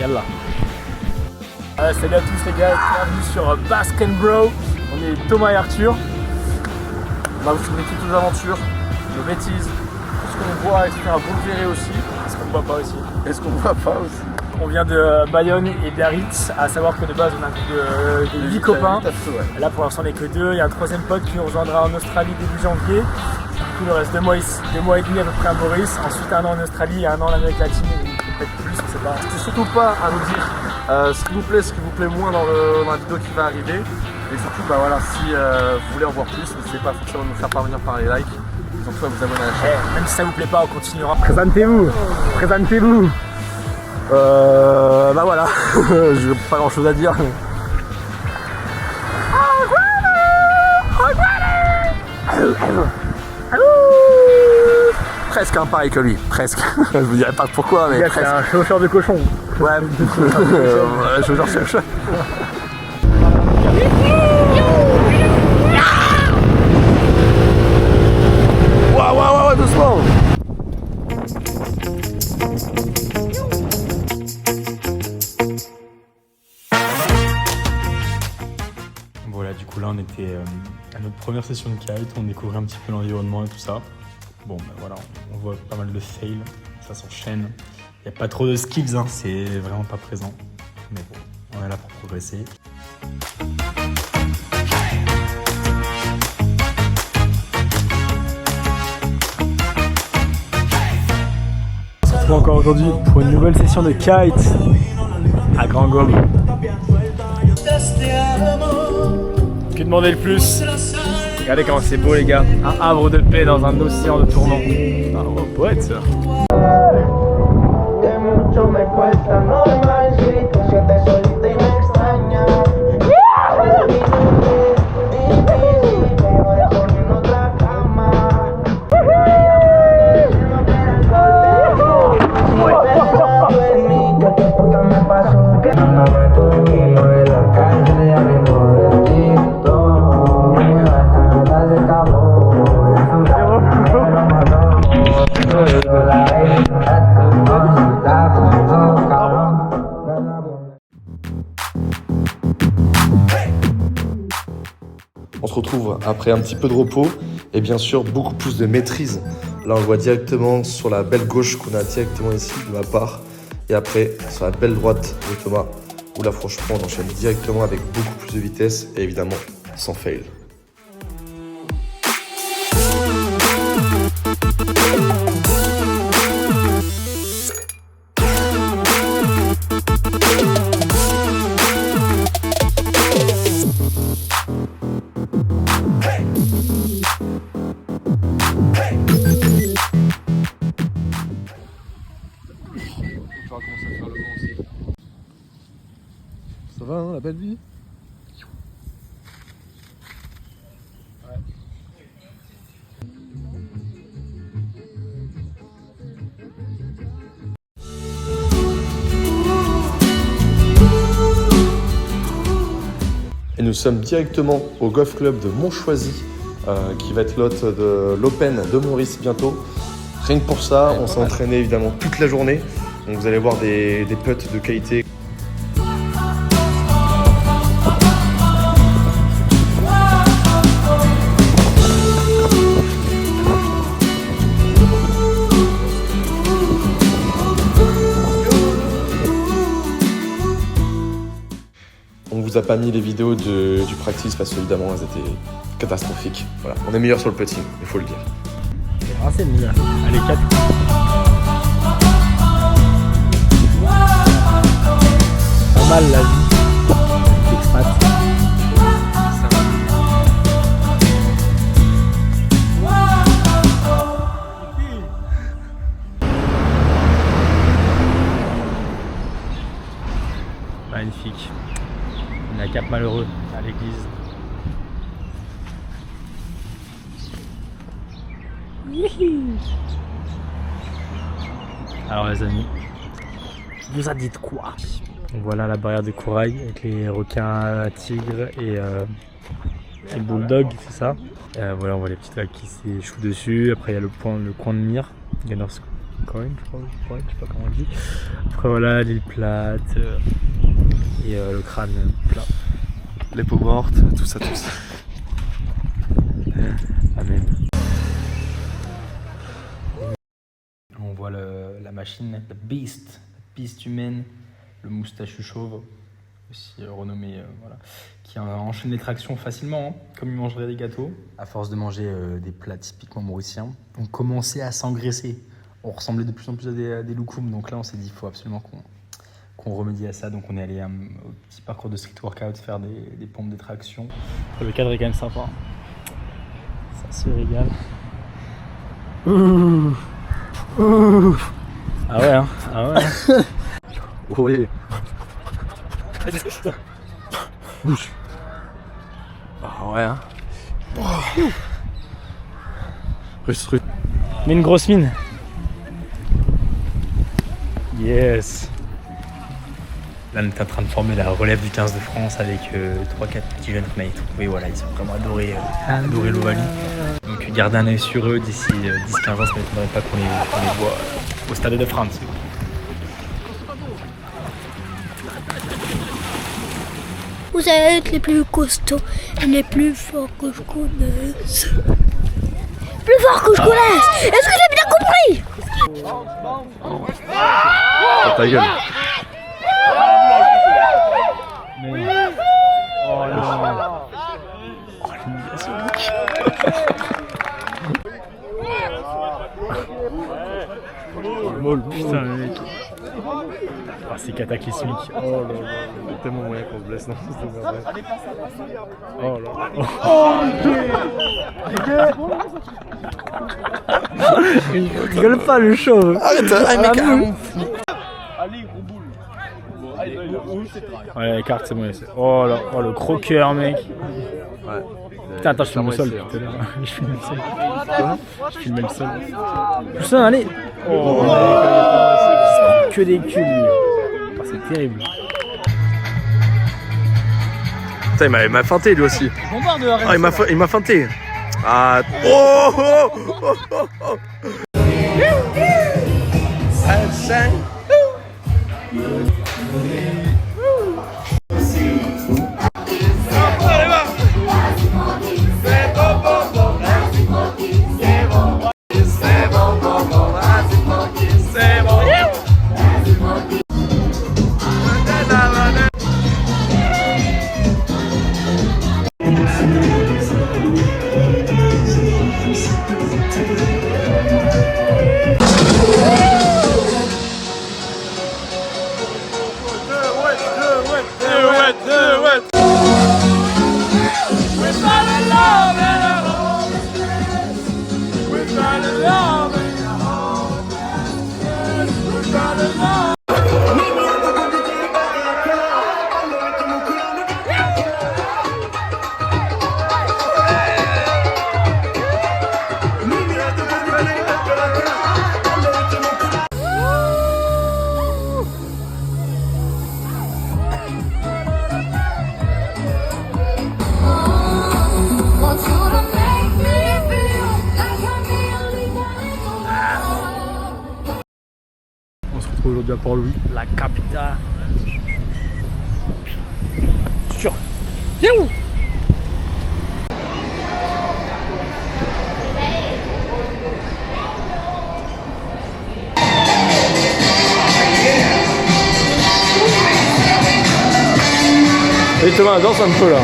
Yallah. Salut à tous les gars, bienvenue sur Basque & Bro. On est Thomas et Arthur. On va vous filmer toutes nos aventures, nos bêtises, tout ce qu'on voit, etc. Vous le verrez aussi. Est-ce qu'on ne voit pas aussi? Est-ce qu'on voit pas aussi? On vient de Bayonne et Biarritz, à savoir que de base on a un groupe de 8 copains. Là pour l'instant on n'est que 2, il y a un troisième pote qui nous rejoindra en Australie début janvier. Du coup il nous reste 2 mois et demi à peu près à Maurice, ensuite 1 an en Australie et 1 an en Amérique latine, peut-être plus, on sait pas. N'hésitez surtout pas à nous dire ce qui vous plaît moins dans la vidéo qui va arriver. Et surtout bah voilà, si vous voulez en voir plus, n'hésitez pas forcément à nous faire parvenir par les likes. Surtout à vous abonner à la chaîne. Même si ça vous plaît pas, on continuera. Présentez-vous. Bah voilà, j'ai pas grand chose à dire. Presque un pareil que lui, presque. Je vous dirai pas pourquoi, mais presque. C'est un chauffeur de cochon. Ouais, chauffeur sur le chat. Waouh, doucement. Voilà, du coup là on était à notre première session de kite, on découvrait un petit peu l'environnement et tout ça. Bon ben voilà, on voit pas mal de fails, ça s'enchaîne. Il n'y a pas trop de skills, hein, c'est vraiment pas présent. Mais bon, on est là pour progresser. On se retrouve encore aujourd'hui pour une nouvelle session de kite à Grand Gobe. Que demander de plus? Regardez comment c'est beau les gars, un havre de paix dans un océan de tourments. Ah, oh, poète ça. On se retrouve après un petit peu de repos et bien sûr beaucoup plus de maîtrise. Là on le voit directement sur la belle gauche qu'on a directement ici de ma part. Et après sur la belle droite de Thomas où là franchement on enchaîne directement avec beaucoup plus de vitesse et évidemment sans fail. Ça va hein, la belle vie? Ouais. Et nous sommes directement au Golf Club de Montchoisy qui va être l'hôte de l'Open de Maurice bientôt. Rien que pour ça, on s'est entraîné évidemment toute la journée. Donc vous allez voir des putts de qualité. On vous a pas mis les vidéos du practice parce qu'évidemment elles étaient catastrophiques. Voilà, on est meilleur sur le putting, il faut le dire. Ah c'est mieux. Allez 4. Pas mal la vie d'expat. Magnifique. On est à Cap Malheureux, à l'église. Alors les amis, vous a dit de quoi? Voilà la barrière de corail avec les requins tigres et bulldogs, c'est ça. Voilà, on voit les petites vagues qui s'échouent dessus. Après il y a le coin de mire, Coin, je sais pas comment on dit. Après voilà, l'île plate et le crâne plat. Les peaux mortes, tout ça. Amen. On voit la machine, la beast humaine, le moustachu chauve, aussi renommé, voilà, qui enchaîne les tractions facilement, hein, comme il mangerait des gâteaux. À force de manger des plats typiquement mauriciens, on commençait à s'engraisser. On ressemblait de plus en plus à des loukoums, donc là on s'est dit qu'il faut absolument qu'on remédie à ça. Donc on est allé au petit parcours de street workout faire des pompes de traction. Le cadre est quand même sympa. Ça se régale. Ouh. Ouh. Ah ouais, hein. Ah ouais. Oui. Ah ouais, hein. Russe. Mets une grosse mine. Yes. Là, on est en train de former la relève du 15 de France avec 3-4 petits jeunes qu'on avait trouvés. Voilà, ils ont vraiment adoré l'Ovalie. Donc, gardez un œil sur eux d'ici 10-15 ans. Ça ne m'étonnerait pas qu'on les voit au Stade de France. Vous êtes les plus costauds et les plus forts que je connaisse. Plus forts que je connaisse. Est-ce que j'ai bien compris? Oh, ta gueule. Oh non. Oh, l'humiliation. Putain, mec. Oh, c'est cataclysmique. Oh là là, il y a tellement moyen qu'on se blesse, non? Oh là. Il rigole pas le chauve. Arrête, mec. Ouais, les cartes, c'est bon. Oh là, oh le croqueur, mec. Ouais. Putain, attends, je filme le sol. Je filme le sol. Je filme le sol. Putain, allez. Oh, mec, que des culs, lui. Oh, c'est terrible. Putain, il m'a feinté lui aussi. Ah, il m'a feinté. Ah. Oh. Aujourd'hui à Port-Louis, la capitale. Sûr. You. Et Thomas, danse un peu là.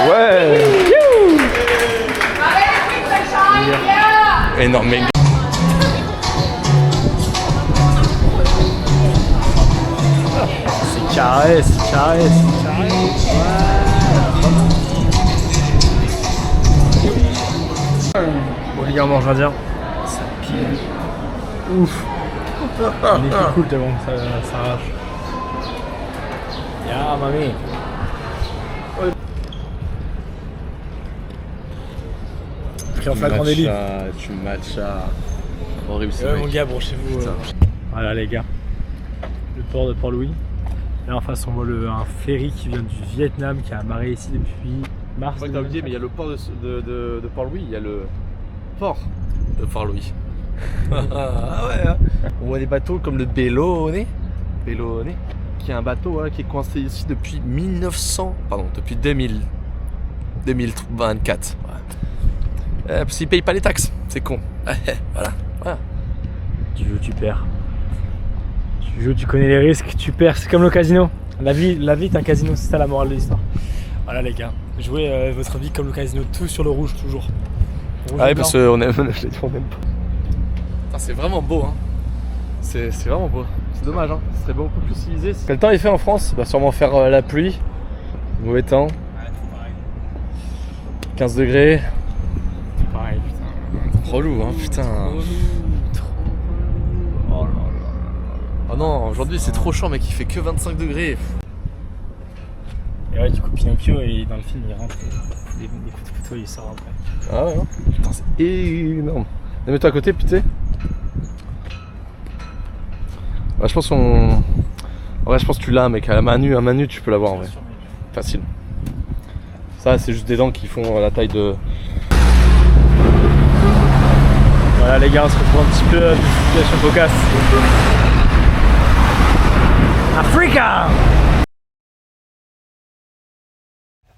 Ouais. Énorme mec. C'est carré. Bon les gars, on mange bien. Ça pile. Ouf. Il est cool tellement que ça arrache. Ya mamie. Après on fait la grande élite. Tu matchas. Horrible ce Ouais mec. mon gars, branchez-vous. Voilà les gars. Le port de Port-Louis. Là en face on voit un ferry qui vient du Vietnam qui a amarré ici depuis Mars. Je crois que t'as oublié, mais il y a le port de Port-Louis, il y a le port de Port-Louis. Ah ouais, hein. On voit des bateaux comme le Bellone, qui est un bateau qui est coincé ici depuis 2024. Ouais. Parce qu'ils payent pas les taxes, c'est con. voilà. Tu joues, tu perds. Tu joues, tu connais les risques, tu perds. C'est comme le casino. La vie est un casino, c'est ça la morale de l'histoire. Voilà les gars, jouez votre vie comme le casino, tout sur le rouge toujours. Rouge Ah ouais, et parce qu'on aime, on aime pas. Putain, c'est vraiment beau, hein. C'est vraiment beau. C'est dommage, hein. Ce serait beaucoup plus civilisé. Quel temps il fait en France? Il va sûrement faire la pluie, mauvais temps. Ouais, c'est pareil. 15 degrés. C'est pareil, putain. Relou, hein, putain. Oh là là. Oh non, aujourd'hui c'est trop chaud, mec, il fait que 25 degrés. Et ouais, du coup, Pinocchio, et dans le film, il rentre des coups de couteau, il sort après. Ah ouais, hein. Putain, c'est énorme. Mets-toi à côté, putain. Ouais, je pense qu'on. En vrai, je pense que tu l'as, mec. À main nue, tu peux l'avoir en vrai. Facile. Ça, c'est juste des dents qui font la taille de. Voilà, les gars, on se retrouve un petit peu de situation cocasse. Africa!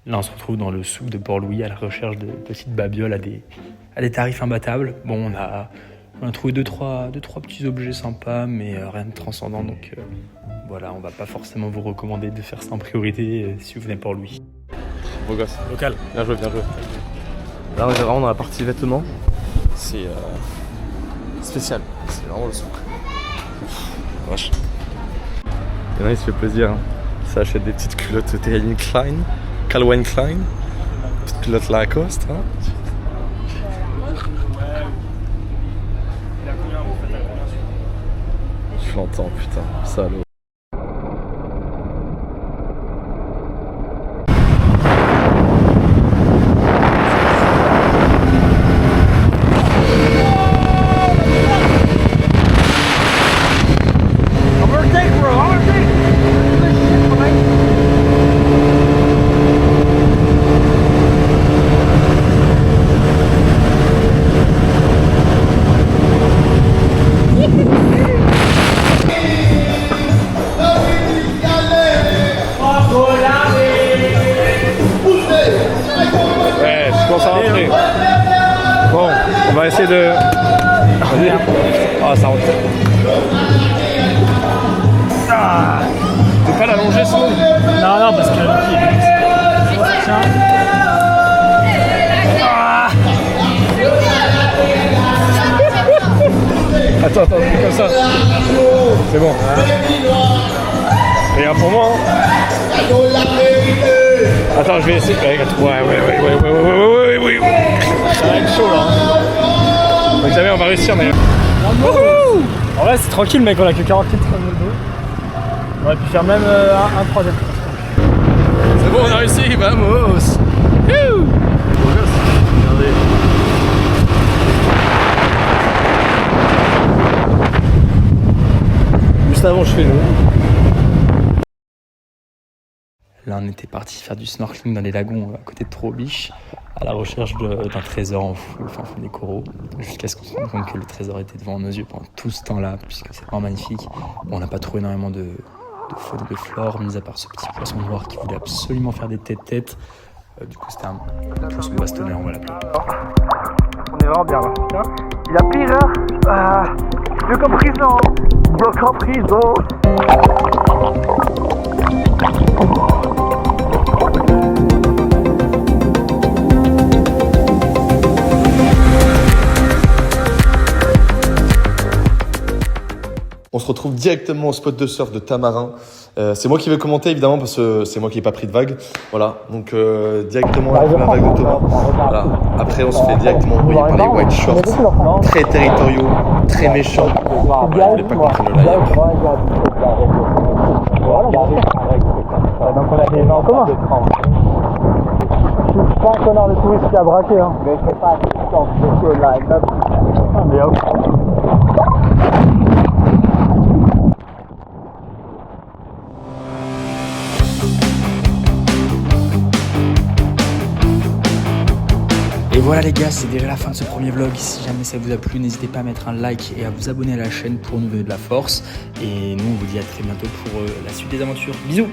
Là, on se retrouve dans le souk de Port-Louis à la recherche de petites babioles à des tarifs imbattables. Bon, on a trouvé deux, trois petits objets sympas, mais rien de transcendant. Donc voilà, on va pas forcément vous recommander de faire ça en priorité si vous venez à Port-Louis. Beau gosse. Local. Bien joué, bien joué. Là, on est vraiment dans la partie vêtements. C'est spécial. C'est vraiment le souk. Vache. Il y en a, il se fait plaisir. Hein. Ça achète des petites culottes Calvin Klein. Petite culotte Lacoste. Hein. Je l'entends, putain. Salaud. Bon, on va essayer de... Ah, ça rentre. Ah, tu peux pas l'allonger sinon? Non, parce que le pied est tiens. Ah. Attends, fais comme ça. C'est bon. Et un pour moi. Hein. Attends, je vais essayer. Ouais. Ça va être chaud là. Donc jamais on va réussir, mais... En vrai, c'est tranquille, mec, on a que 40 litres dans le dos. On aurait pu faire même un troisième. C'est bon, on a réussi, vamos. Regardez. Juste avant, je fais nous. Là, on était parti faire du snorkeling dans les lagons à côté de Trobiche, à la recherche d'un trésor en fou, au fin fond des coraux, jusqu'à ce qu'on se rende compte que le trésor était devant nos yeux pendant tout ce temps-là, puisque c'est vraiment magnifique. Bon, on n'a pas trouvé énormément de faune et de flore, mis à part ce petit poisson noir qui voulait absolument faire des têtes-têtes. Du coup, c'était un poisson bastonné, on va l'appeler. On est vraiment bien là. Il y a pire, hein. Bloc en prison. Bloc en prison. On se retrouve directement au spot de surf de Tamarin. C'est moi qui vais commenter évidemment parce que c'est moi qui n'ai pas pris de vague. Voilà, donc directement la première vague de Thomas. Voilà. Après on se fait directement envoyer par les white shorts, très territoriaux, très méchants. Je voulais pas qu'on prenne le live. Donc on a des gens en commun. Je suis pas un connard de touriste qui a braqué, hein. Mais c'est pas assistant, c'est que line-up. Ah mais hop. Voilà les gars, c'est déjà la fin de ce premier vlog. Si jamais ça vous a plu, n'hésitez pas à mettre un like et à vous abonner à la chaîne pour nous donner de la force. Et nous, on vous dit à très bientôt pour la suite des aventures. Bisous!